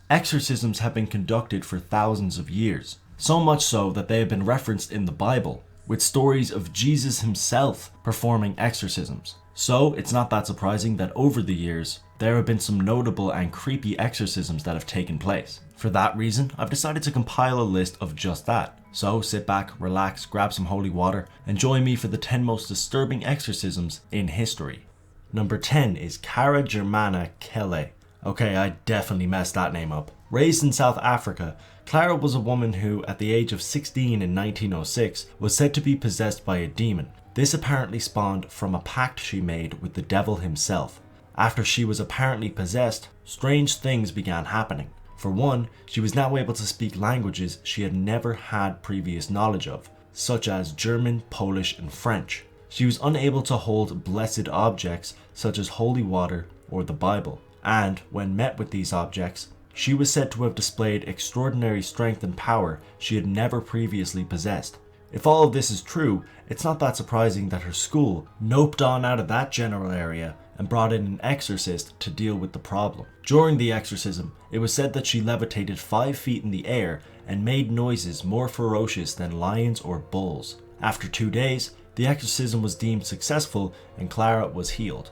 Exorcisms have been conducted for thousands of years, so much so that they have been referenced in the Bible, with stories of Jesus himself performing exorcisms. So it's not that surprising that over the years, there have been some notable and creepy exorcisms that have taken place. For that reason, I've decided to compile a list of just that. So sit back, relax, grab some holy water, and join me for the 10 most disturbing exorcisms in history. Number 10 is Cara Germana Kelle. Okay, I definitely messed that name up. Raised in South Africa, Clara was a woman who, at the age of 16 in 1906, was said to be possessed by a demon. This apparently spawned from a pact she made with the devil himself. After she was apparently possessed, strange things began happening. For one, she was now able to speak languages she had never had previous knowledge of, such as German, Polish, and French. She was unable to hold blessed objects such as holy water or the Bible, and when met with these objects, she was said to have displayed extraordinary strength and power she had never previously possessed. If all of this is true, it's not that surprising that her school noped on out of that general area and brought in an exorcist to deal with the problem. During the exorcism, it was said that she levitated 5 feet in the air and made noises more ferocious than lions or bulls. After 2 days, the exorcism was deemed successful and Clara was healed.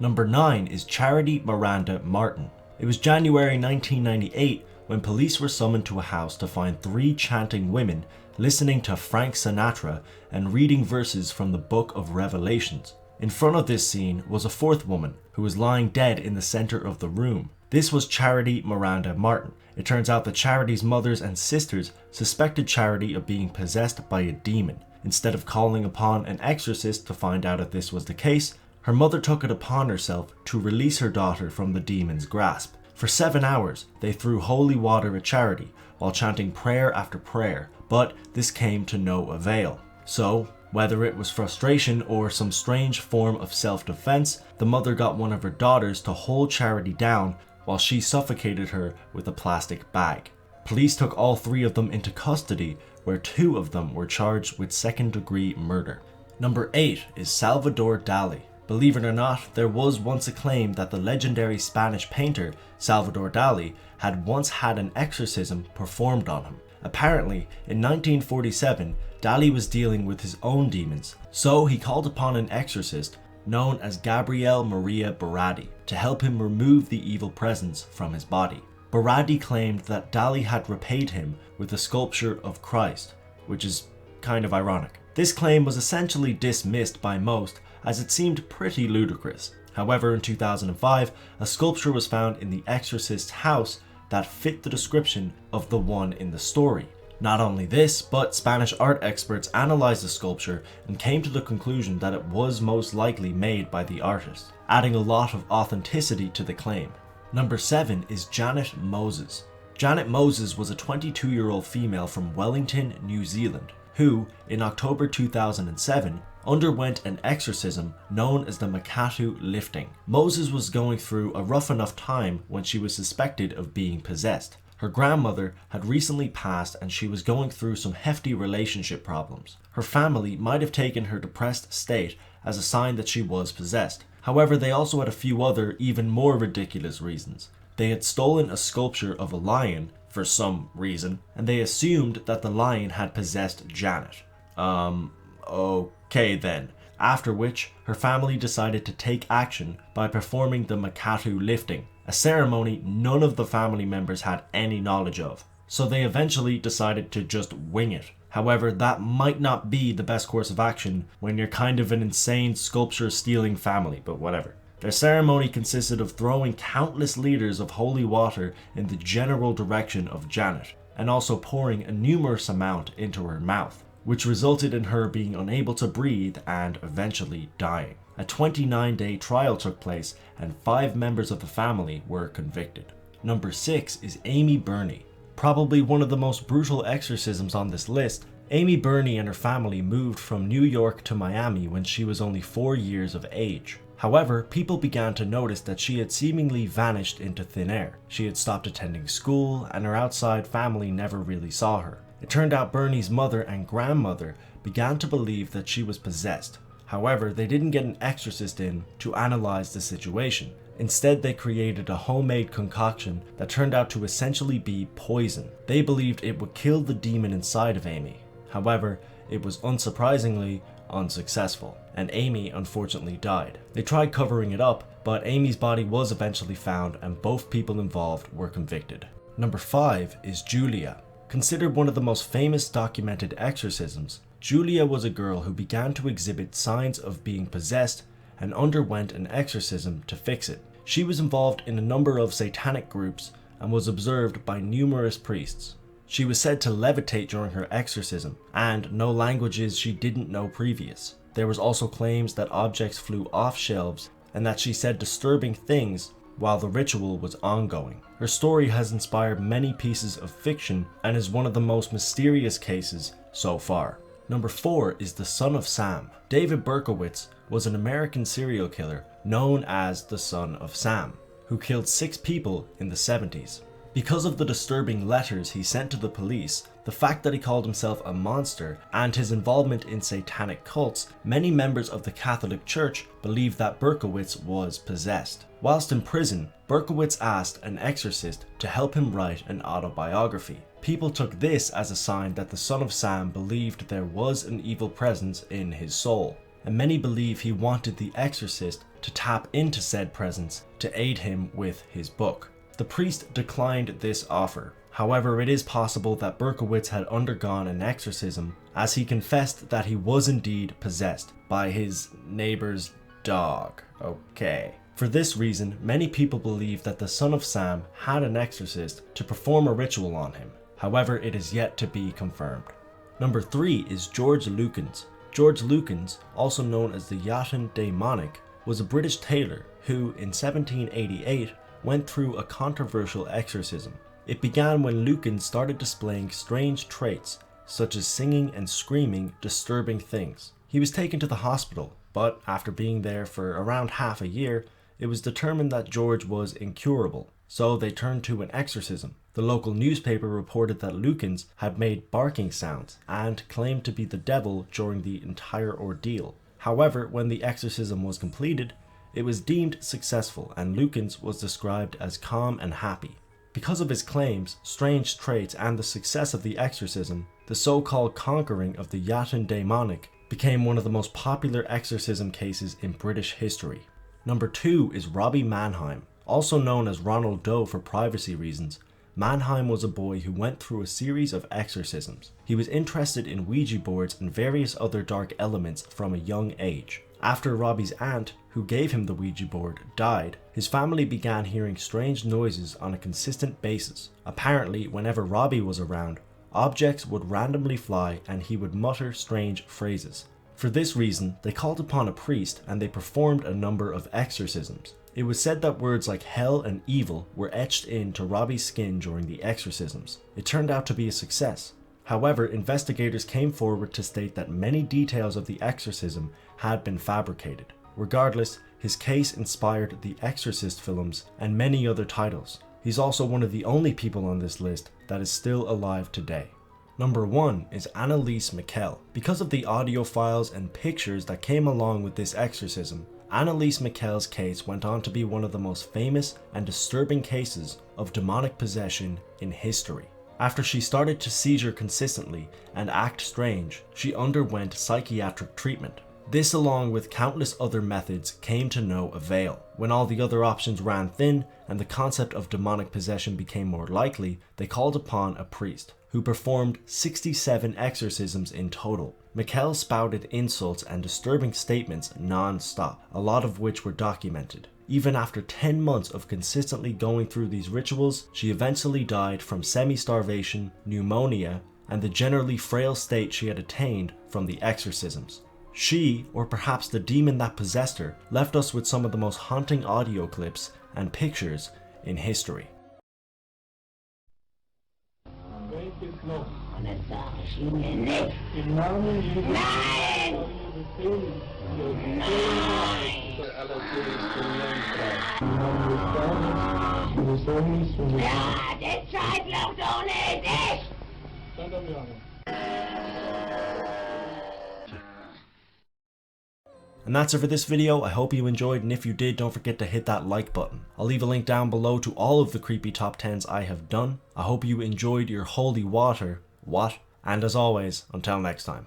Number 9 is Charity Miranda Martin. It was January 1998 when police were summoned to a house to find 3 chanting women listening to Frank Sinatra and reading verses from the Book of Revelations. In front of this scene was a 4th woman who was lying dead in the center of the room. This was Charity Miranda Martin. It turns out that Charity's mothers and sisters suspected Charity of being possessed by a demon. Instead of calling upon an exorcist to find out if this was the case, her mother took it upon herself to release her daughter from the demon's grasp. For 7 hours, they threw holy water at Charity while chanting prayer after prayer, but this came to no avail. So, whether it was frustration or some strange form of self-defense, the mother got one of her daughters to hold Charity down while she suffocated her with a plastic bag. Police took all 3 of them into custody, where 2 of them were charged with second-degree murder. Number 8 is Salvador Dali. Believe it or not, there was once a claim that the legendary Spanish painter Salvador Dali had once had an exorcism performed on him. Apparently, in 1947, Dali was dealing with his own demons, so he called upon an exorcist known as Gabriel Maria Berardi to help him remove the evil presence from his body. Berardi claimed that Dali had repaid him with a sculpture of Christ, which is kind of ironic. This claim was essentially dismissed by most as it seemed pretty ludicrous. However, in 2005, a sculpture was found in the exorcist's house that fit the description of the one in the story. Not only this, but Spanish art experts analyzed the sculpture and came to the conclusion that it was most likely made by the artist, adding a lot of authenticity to the claim. Number 7 is Janet Moses. Janet Moses was a 22-year-old female from Wellington, New Zealand, who, in October 2007, underwent an exorcism known as the Makatu lifting. Moses was going through a rough enough time when she was suspected of being possessed. Her grandmother had recently passed and she was going through some hefty relationship problems. Her family might have taken her depressed state as a sign that she was possessed. However, they also had a few other, even more ridiculous reasons. They had stolen a sculpture of a lion for some reason, and they assumed that the lion had possessed Janet. Okay then. After which, her family decided to take action by performing the Makatu lifting, a ceremony none of the family members had any knowledge of. So they eventually decided to just wing it. However, that might not be the best course of action when you're kind of an insane sculpture-stealing family, but whatever. Their ceremony consisted of throwing countless liters of holy water in the general direction of Janet, and also pouring a numerous amount into her mouth, which resulted in her being unable to breathe and eventually dying. A 29-day trial took place and 5 members of the family were convicted. Number 6 is Amy Burney. Probably one of the most brutal exorcisms on this list, Amy Burney and her family moved from New York to Miami when she was only 4 years of age. However, people began to notice that she had seemingly vanished into thin air. She had stopped attending school and her outside family never really saw her. It turned out Burney's mother and grandmother began to believe that she was possessed. However, they didn't get an exorcist in to analyze the situation. Instead, they created a homemade concoction that turned out to essentially be poison. They believed it would kill the demon inside of Amy. However, it was unsurprisingly unsuccessful, and Amy unfortunately died. They tried covering it up, but Amy's body was eventually found and both people involved were convicted. Number 5 is Julia. Considered one of the most famous documented exorcisms, Julia was a girl who began to exhibit signs of being possessed and underwent an exorcism to fix it. She was involved in a number of satanic groups and was observed by numerous priests. She was said to levitate during her exorcism and know languages she didn't know previous. There was also claims that objects flew off shelves and that she said disturbing things while the ritual was ongoing. Her story has inspired many pieces of fiction and is one of the most mysterious cases so far. Number 4 is the Son of Sam. David Berkowitz was an American serial killer known as the Son of Sam, who killed 6 people in the 70s. Because of the disturbing letters he sent to the police, the fact that he called himself a monster, and his involvement in satanic cults, many members of the Catholic Church believed that Berkowitz was possessed. Whilst in prison, Berkowitz asked an exorcist to help him write an autobiography. People took this as a sign that the Son of Sam believed there was an evil presence in his soul, and many believe he wanted the exorcist to tap into said presence to aid him with his book. The priest declined this offer. However, it is possible that Berkowitz had undergone an exorcism, as he confessed that he was indeed possessed by his neighbor's dog. Okay. For this reason, many people believe that the Son of Sam had an exorcist to perform a ritual on him. However, it is yet to be confirmed. Number 3 is George Lukens. George Lukens, also known as the Jatan Daimonic, was a British tailor who, in 1788, went through a controversial exorcism. It began when Lukens started displaying strange traits, such as singing and screaming disturbing things. He was taken to the hospital, but after being there for around half a year, it was determined that George was incurable, so they turned to an exorcism. The local newspaper reported that Lukens had made barking sounds and claimed to be the devil during the entire ordeal. However, when the exorcism was completed, it was deemed successful and Lukens was described as calm and happy. Because of his claims, strange traits, and the success of the exorcism, the so-called conquering of the Jatan Daimonic became one of the most popular exorcism cases in British history. Number 2 is Robbie Mannheim. Also known as Ronald Doe for privacy reasons, Mannheim was a boy who went through a series of exorcisms. He was interested in Ouija boards and various other dark elements from a young age. After Robbie's aunt, who gave him the Ouija board, died, his family began hearing strange noises on a consistent basis. Apparently, whenever Robbie was around, objects would randomly fly and he would mutter strange phrases. For this reason, they called upon a priest and they performed a number of exorcisms. It was said that words like hell and evil were etched into Robbie's skin during the exorcisms. It turned out to be a success. However, investigators came forward to state that many details of the exorcism had been fabricated. Regardless, his case inspired the Exorcist films and many other titles. He's also one of the only people on this list that is still alive today. Number 1 is Anneliese Michel. Because of the audio files and pictures that came along with this exorcism, Anneliese Michel's case went on to be one of the most famous and disturbing cases of demonic possession in history. After she started to seizure consistently and act strange, she underwent psychiatric treatment. This, along with countless other methods, came to no avail. When all the other options ran thin and the concept of demonic possession became more likely, they called upon a priest, who performed 67 exorcisms in total. Michel spouted insults and disturbing statements non-stop, a lot of which were documented. Even after 10 months of consistently going through these rituals, she eventually died from semi-starvation, pneumonia, and the generally frail state she had attained from the exorcisms. She, or perhaps the demon that possessed her, left us with some of the most haunting audio clips and pictures in history. And that's it for this video. I hope you enjoyed, and if you did, don't forget to hit that like button. I'll leave a link down below to all of the creepy top 10s I have done. I hope you enjoyed your holy water. What? And as always, until next time.